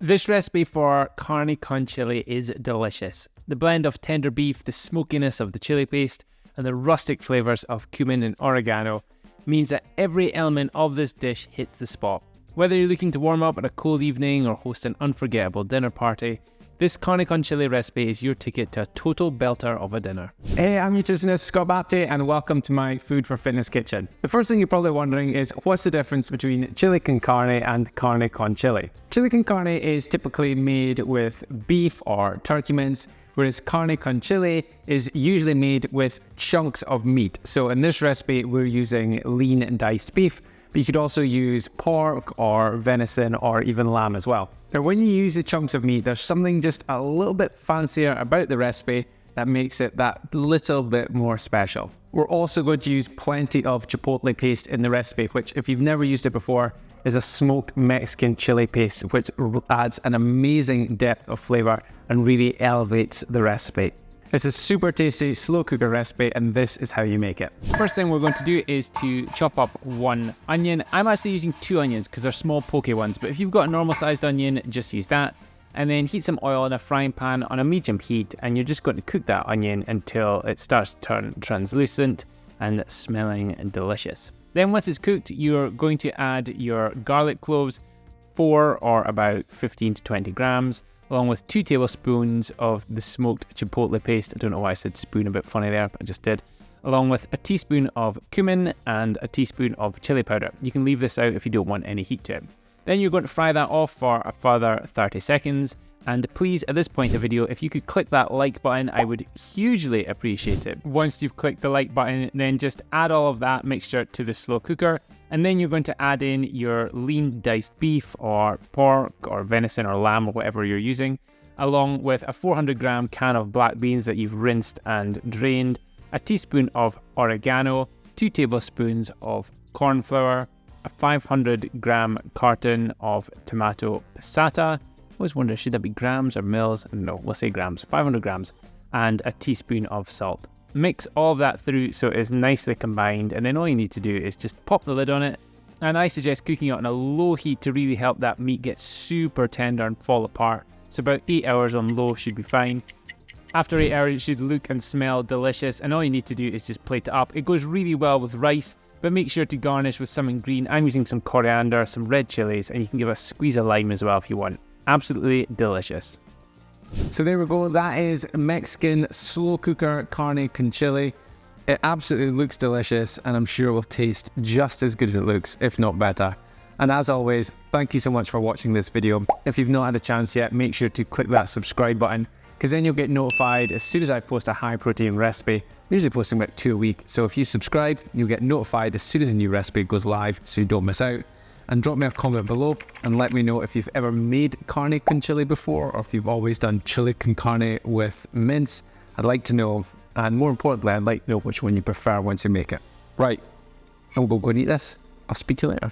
This recipe for Carne Con Chilli is delicious. The blend of tender beef, the smokiness of the chili paste, and the rustic flavours of cumin and oregano means that every element of this dish hits the spot. Whether you're looking to warm up at a cold evening or host an unforgettable dinner party, this Carne Con Chilli recipe is your ticket to a total belter of a dinner. Hey, I'm nutritionist Scott Bapty and welcome to my Food for Fitness kitchen. The first thing you're probably wondering is what's the difference between chili con carne and carne con chili? Chili con carne is typically made with beef or turkey mince, whereas carne con chili is usually made with chunks of meat. So in this recipe, we're using lean diced beef, but you could also use pork or venison or even lamb as well. Now, when you use the chunks of meat, there's something just a little bit fancier about the recipe that makes it that little bit more special. We're also going to use plenty of chipotle paste in the recipe, which if you've never used it before, is a smoked Mexican chili paste, which adds an amazing depth of flavor and really elevates the recipe. It's a super tasty slow cooker recipe, and this is how you make it. First thing we're going to do is to chop up one onion. I'm actually using 2 onions because they're small pokey ones, but if you've got a normal sized onion, just use that. And then heat some oil in a frying pan on a medium heat, and you're just going to cook that onion until it starts to turn translucent and smelling delicious. Then once it's cooked, you're going to add your garlic cloves, 4 or about 15 to 20 grams, along with 2 tablespoons of the smoked chipotle paste. I don't know why I said spoon, a bit funny there, but I just did. Along with a teaspoon of cumin and a teaspoon of chili powder. You can leave this out if you don't want any heat to it. Then you're going to fry that off for a further 30 seconds. And please, at this point in the video, if you could click that like button, I would hugely appreciate it. Once you've clicked the like button, then just add all of that mixture to the slow cooker. And then you're going to add in your lean diced beef or pork or venison or lamb or whatever you're using, along with a 400 gram can of black beans that you've rinsed and drained, a teaspoon of oregano, 2 tablespoons of corn flour, a 500 gram carton of tomato passata. I always wonder, should that be grams or mils? No, we'll say grams, 500 grams, and a teaspoon of salt. Mix all of that through so it's nicely combined, and then all you need to do is just pop the lid on it. And I suggest cooking it on a low heat to really help that meat get super tender and fall apart. So about 8 hours on low should be fine. After 8 hours, it should look and smell delicious, and all you need to do is just plate it up. It goes really well with rice, but make sure to garnish with something green. I'm using some coriander, some red chilies, and you can give a squeeze of lime as well if you want. Absolutely delicious. So there we go, that is Mexican slow cooker carne con chili. It absolutely looks delicious, and I'm sure it will taste just as good as it looks, if not better. And as always, thank you so much for watching this video. If you've not had a chance yet, make sure to click that subscribe button, because then you'll get notified as soon as I post a high protein recipe. I'm usually posting about 2 a week, so if you subscribe, you'll get notified as soon as a new recipe goes live, so you don't miss out. And drop me a comment below and let me know if you've ever made carne con chili before, or if you've always done chili con carne with mince. I'd like to know, and more importantly, I'd like to know which one you prefer once you make it. Right, I'm going to go and eat this. I'll speak to you later.